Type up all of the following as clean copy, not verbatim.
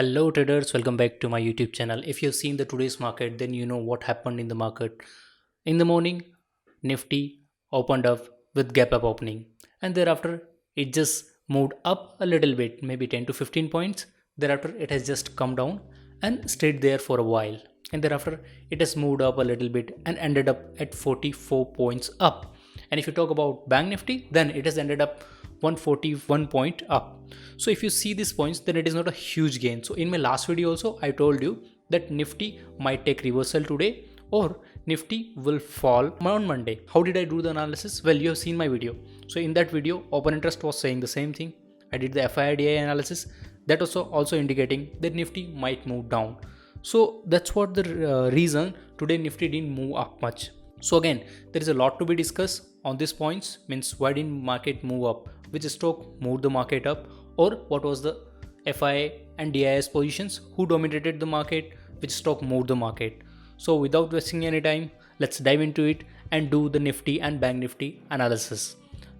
Hello traders, welcome back to my YouTube channel. If you've seen the today's market, then you know what happened in the market. In the morning, Nifty opened up with gap up opening, and thereafter it just moved up a little bit, maybe 10 to 15 points. Thereafter it has just come down and stayed there for a while. And thereafter it has moved up a little bit and ended up at 44 points up. And if you talk about Bank Nifty, then it has ended up 141 point up. So if you see these points, then it is not a huge gain. So in my last video also I told you that Nifty might take reversal today or Nifty will fall on Monday. How did I do the analysis? Well, you have seen my video. So in that video, open interest was saying the same thing. I did the FIDI analysis, that also indicating that Nifty might move down. So that's what the reason today Nifty didn't move up much. So again, there is a lot to be discussed on these points. Means why didn't market move up? Which stock moved the market up? Or what was the FI and DIS positions? Who dominated the market? Which stock moved the market? So without wasting any time, let's dive into it and do the Nifty and Bank Nifty analysis.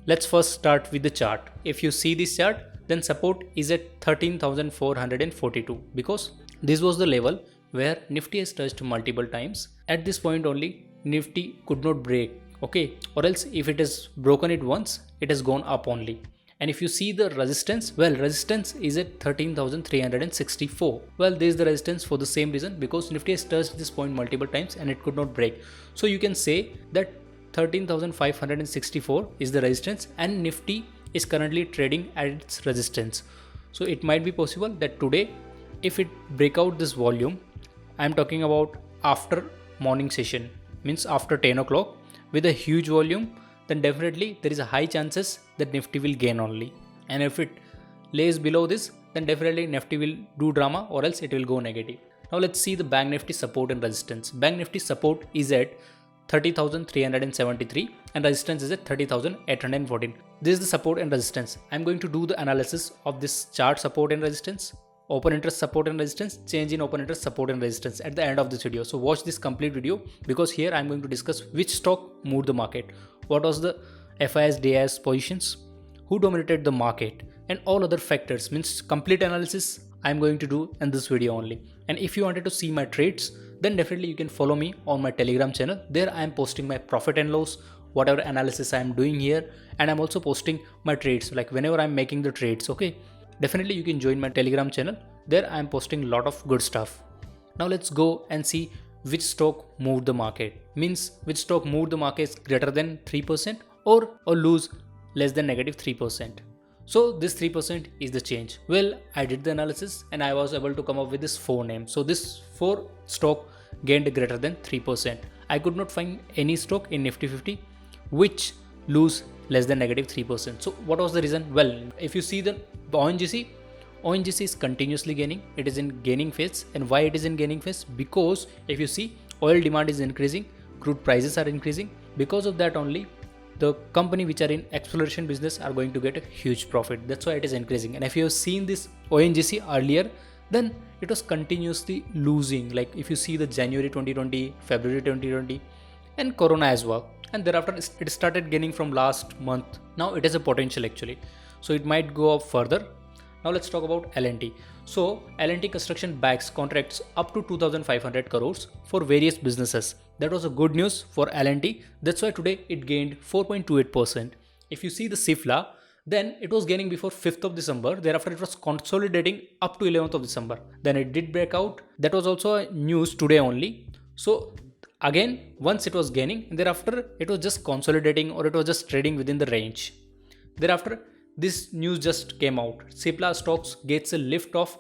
Let's first start with the chart. If you see this chart, then support is at 13,442 because this was the level where Nifty has touched multiple times. At this point only, Nifty could not break, okay, or else if it has broken it once, it has gone up only. And if you see the resistance, well, resistance is at 13,364. Well, there is the resistance for the same reason because Nifty has touched this point multiple times and it could not break. So you can say that 13,564 is the resistance and Nifty is currently trading at its resistance. So it might be possible that today, if it break out this volume, I am talking about after morning session, means after 10 o'clock with a huge volume, then definitely there is a high chances that Nifty will gain only. And if it lays below this, then definitely Nifty will do drama or else it will go negative. Now let's see the Bank Nifty support and resistance. Bank Nifty support is at 30,373 and resistance is at 30,814. This is the support and resistance. I'm going to do the analysis of this chart support and resistance, open interest support and resistance, change in open interest support and resistance at the end of this video. So watch this complete video because here I'm going to discuss which stock moved the market, what was the FIS DIS positions, who dominated the market, and all other factors. Means complete analysis I'm going to do in this video only. And if you wanted to see my trades, then definitely you can follow me on my Telegram channel. There I am posting my profit and loss, whatever analysis I am doing here, and I'm also posting my trades like whenever I'm making the trades, okay. Definitely you can join my Telegram channel. There I am posting a lot of good stuff. Now let's go and see which stock moved the market. Means which stock moved the market greater than 3% or lose less than negative 3%. So this 3% is the change. Well, I did the analysis and I was able to come up with this 4 names. So this 4 stock gained greater than 3%. I could not find any stock in Nifty 50 which lose less than negative 3%. So what was the reason? Well, if you see the ONGC is continuously gaining. It is in gaining phase. And why it is in gaining phase? Because if you see, oil demand is increasing, crude prices are increasing. Because of that only, the company which are in exploration business are going to get a huge profit. That's why it is increasing. And if you have seen this ONGC earlier, then it was continuously losing. Like if you see the January 2020, February 2020, and Corona as well. And thereafter it started gaining from last month. Now it has a potential actually. So it might go up further. Now let's talk about L&T. So L&T Construction backs contracts up to 2,500 crores for various businesses. That was a good news for L&T. That's why today it gained 4.28%. If you see the CIFLA, then it was gaining before 5th of December. Thereafter it was consolidating up to 11th of December. Then it did break out. That was also a news today only. So again, once it was gaining, thereafter it was just consolidating or it was just trading within the range. Thereafter, this news just came out. CIFLA stocks gets a lift of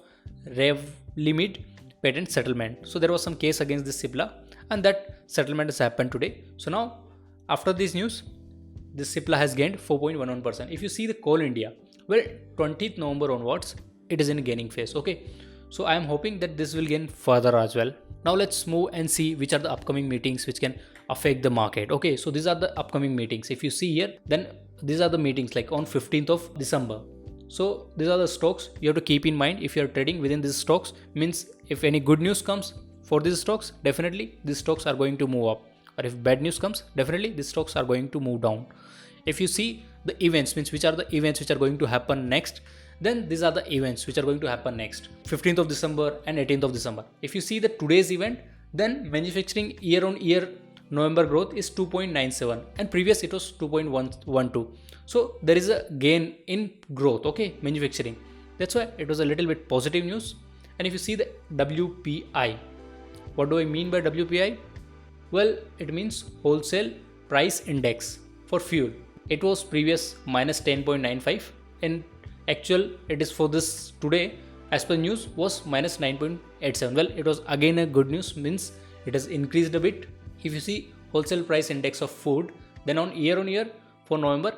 rev limit patent settlement. So there was some case against this CIFLA and that settlement has happened today. So now after this news, this CIFLA has gained 4.11%. If you see the Coal India, well, 20th November onwards, it is in a gaining phase. Okay. So I am hoping that this will gain further as well. Now let's move and see which are the upcoming meetings which can affect the market. Okay, so these are the upcoming meetings. If you see here, then these are the meetings like on 15th of December. So these are the stocks you have to keep in mind if you are trading within these stocks. Means if any good news comes for these stocks, definitely these stocks are going to move up. Or if bad news comes, definitely these stocks are going to move down. If you see the events, means which are the events which are going to happen next, Then these are the events which are going to happen next, 15th of December and 18th of December. If you see the today's event, then manufacturing year on year November growth is 2.97 and previous it was 2.112. So there is a gain in growth, okay, manufacturing. That's why it was a little bit positive news. And if you see the WPI, what do I mean by WPI? Well, it means wholesale price index for fuel. It was previous minus 10.95 and actual it is for this today as per news was minus 9.87. Well, it was again a good news, means it has increased a bit. If you see wholesale price index of food, then on year for November,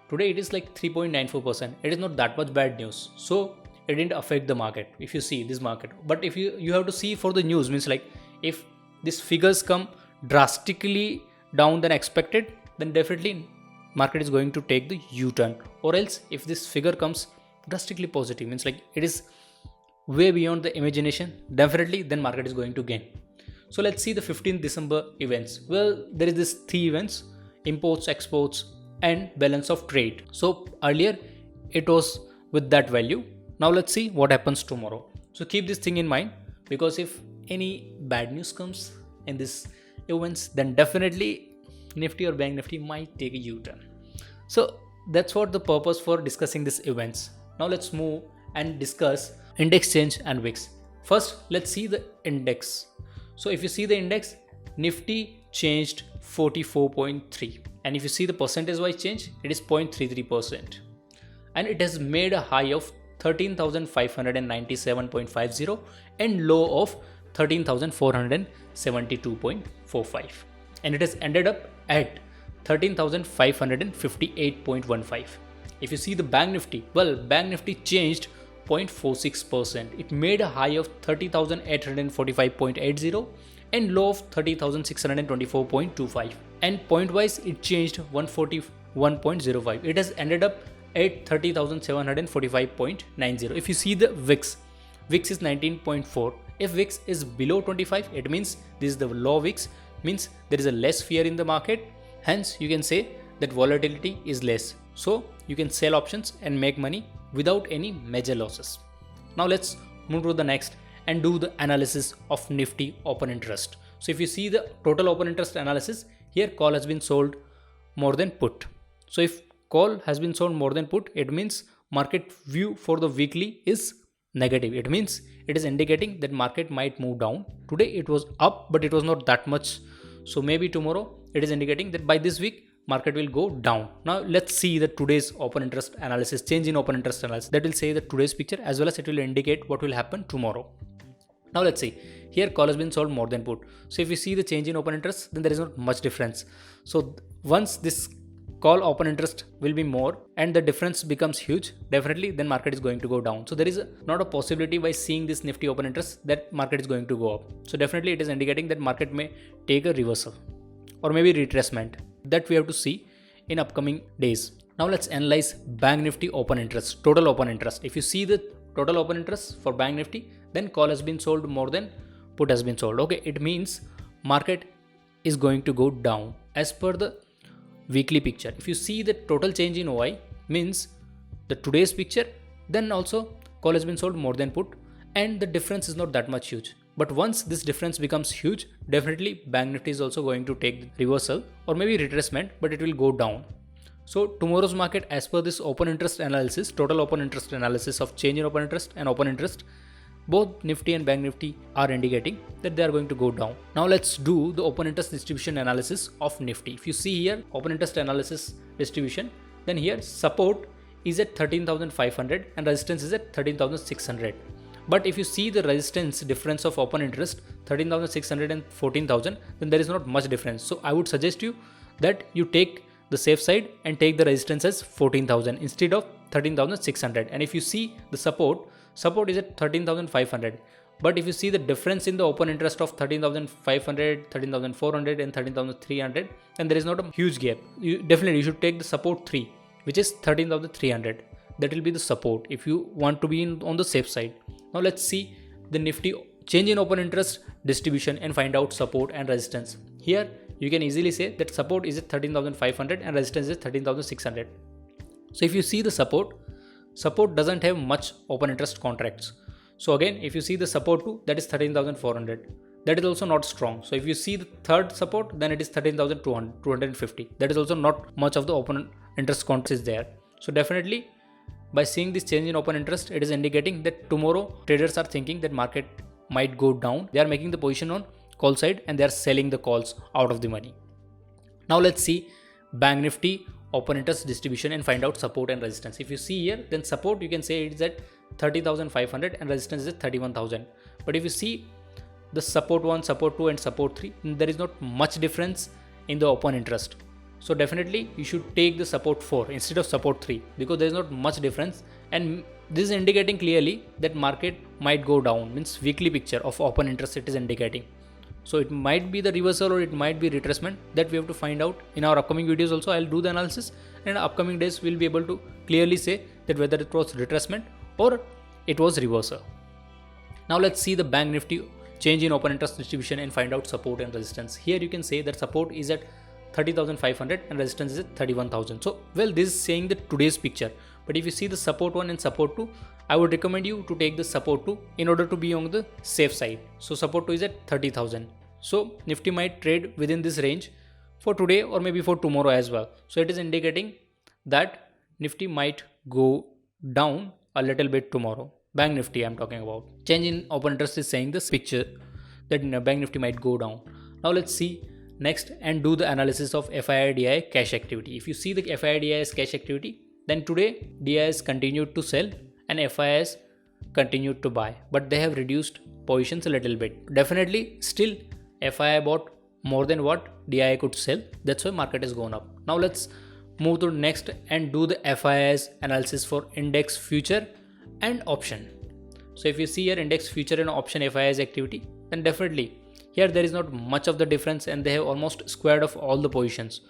today it is like 3.94%. It is not that much bad news. So it didn't affect the market if you see this market. But if you have to see for the news, means like if these figures come drastically down than expected, then definitely market is going to take the U-turn. Or else if this figure comes drastically positive, means like it is way beyond the imagination, definitely then market is going to gain. So let's see the 15th December events. Well, there is this 3 events: imports, exports and balance of trade. So earlier it was with that value. Now let's see what happens tomorrow. So keep this thing in mind, because if any bad news comes in this events, then definitely Nifty or Bank Nifty might take a U-turn. So that's what the purpose for discussing these events. Now let's move and discuss index change and wicks. First, let's see the index. So if you see the index, Nifty changed 44.3, and if you see the percentage wise change, it is 0.33%, and it has made a high of 13,597.50 and low of 13,472.45, and it has ended up at 13,558.15. If you see the Bank Nifty, well, Bank Nifty changed 0.46%. It made a high of 30,845.80 and low of 30,624.25, and point wise it changed 141.05. It has ended up at 30,745.90. If you see the VIX is 19.4. If VIX is below 25, it means this is the low VIX, means there is a less fear in the market. Hence you can say that volatility is less. So you can sell options and make money without any major losses. Now let's move to the next and do the analysis of Nifty open interest. So if you see the total open interest analysis, here call has been sold more than put. So if call has been sold more than put, it means market view for the weekly is negative. It means it is indicating that market might move down. Today it was up, but it was not that much. So maybe tomorrow it is indicating that by this week market will go down. Now let's see the today's open interest analysis, change in open interest analysis. That will say the today's picture as well as it will indicate what will happen tomorrow. Now let's see, here call has been sold more than put. So if you see the change in open interest, then there is not much difference. So once this call open interest will be more and the difference becomes huge, definitely then market is going to go down. So there is not a possibility by seeing this Nifty open interest that market is going to go up. So definitely it is indicating that market may take a reversal or maybe retracement. That we have to see in upcoming days. Now let's analyze Bank Nifty open interest, total open interest. If you see the total open interest for Bank Nifty, then call has been sold more than put has been sold. Okay, it means market is going to go down as per the weekly picture. If you see the total change in OI, means the today's picture, then also call has been sold more than put, and the difference is not that much huge. But once this difference becomes huge, definitely Bank Nifty is also going to take the reversal or maybe retracement, but it will go down. So tomorrow's market, as per this open interest analysis, total open interest analysis of change in open interest and open interest, both Nifty and Bank Nifty are indicating that they are going to go down. Now let's do the open interest distribution analysis of Nifty. If you see here open interest analysis distribution, then here support is at 13,500 and resistance is at 13,600. But if you see the resistance difference of open interest 13,600 and 14,000, then there is not much difference. So I would suggest you that you take the safe side and take the resistance as 14,000 instead of 13,600. And if you see the support is at 13,500. But if you see the difference in the open interest of 13,500, 13,400 and 13,300, then there is not a huge gap. You should take the support 3, which is 13,300. That will be the support if you want to be on the safe side. Now let's see the Nifty change in open interest distribution and find out support and resistance. Here you can easily say that support is at 13,500 and resistance is 13,600. So if you see the support support doesn't have much open interest contracts. So again, if you see the support 2, that is 13,400. That is also not strong. So if you see the third support, then it is 13,250. That is also not much of the open interest contracts is there. So definitely by seeing this change in open interest, it is indicating that tomorrow traders are thinking that market might go down. They are making the position on call side and they are selling the calls out of the money. Now let's see Bank Nifty open interest distribution and find out support and resistance. If you see here, then support you can say it is at 30,500 and resistance is at 31,000. But if you see the support 1, support 2 and support 3, there is not much difference in the open interest. So definitely you should take the support 4 instead of support 3 because there is not much difference, and this is indicating clearly that market might go down, means weekly picture of open interest it is indicating. So it might be the reversal or it might be retracement, that we have to find out. In our upcoming videos also I'll do the analysis, and in upcoming days we'll be able to clearly say that whether it was retracement or it was reversal. Now let's see the Bank Nifty change in open interest distribution and find out support and resistance. Here you can say that support is at 30,500 and resistance is at 31,000. So well, this is saying the today's picture, but if you see the support 1 and support 2, I would recommend you to take the support 2 in order to be on the safe side. So support 2 is at 30,000. So Nifty might trade within this range for today or maybe for tomorrow as well. So it is indicating that Nifty might go down a little bit tomorrow. Bank Nifty I'm talking about. Change in open interest is saying this picture that Bank Nifty might go down. Now let's see next and do the analysis of FII DI cash activity. If you see the FII DI's cash activity, then today DIs continued to sell and FIIs continued to buy, but they have reduced positions a little bit. Definitely still FII bought more than what DI could sell. That's why market has gone up. Now let's move to next and do the FII's analysis for index future and option. So if you see here index future and option FII's activity, then definitely here there is not much of the difference and they have almost squared off all the positions.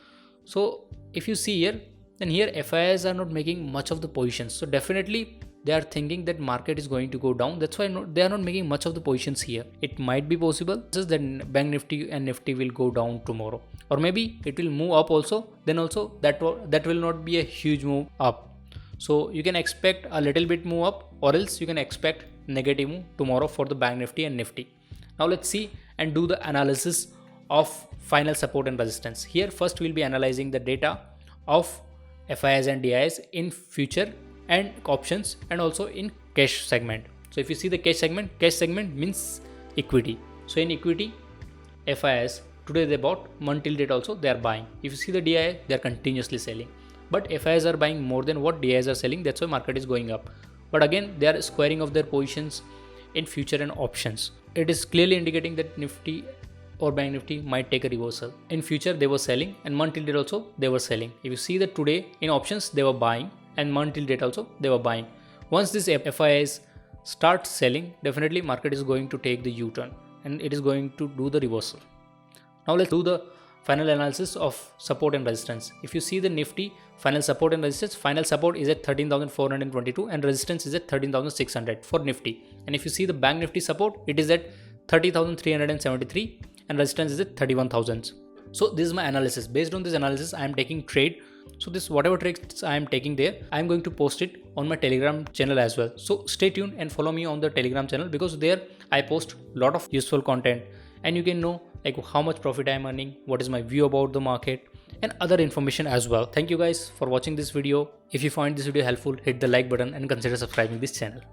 So if you see here, then here FIIs are not making much of the positions. So definitely they are thinking that market is going to go down. That's why they are not making much of the positions here. It might be possible just that Bank Nifty and Nifty will go down tomorrow, or maybe it will move up also. Then also that will not be a huge move up. So you can expect a little bit move up, or else you can expect negative move tomorrow for the Bank Nifty and Nifty. Now let's see and do the analysis of final support and resistance. Here first we'll be analyzing the data of FIIs and DIs in future and options and also in cash segment. So if you see the cash segment means equity. So in equity, FIIs today they bought, month till date also they are buying. If you see the DI, they are continuously selling. But FIIs are buying more than what DIs are selling, that's why market is going up. But again, they are squaring of their positions in future and options. It is clearly indicating that Nifty or Bank Nifty might take a reversal. In future they were selling and month till date also they were selling. If you see that today in options they were buying and month till date also they were buying. Once this FIIs start selling, definitely market is going to take the U-turn and it is going to do the reversal. Now let's do the final analysis of support and resistance. If you see the Nifty final support and resistance, final support is at 13,422 and resistance is at 13,600 for Nifty. And if you see the Bank Nifty support, it is at 30,373 and resistance is at 31,000. So this is my analysis. Based on this analysis, I am taking trade. So this whatever trades I am taking there, I am going to post it on my Telegram channel as well. So stay tuned and follow me on the Telegram channel, because there I post a lot of useful content and you can know like how much profit I am earning, what is my view about the market and other information as well. Thank you guys for watching this video. If you find this video helpful, hit the like button and consider subscribing this channel.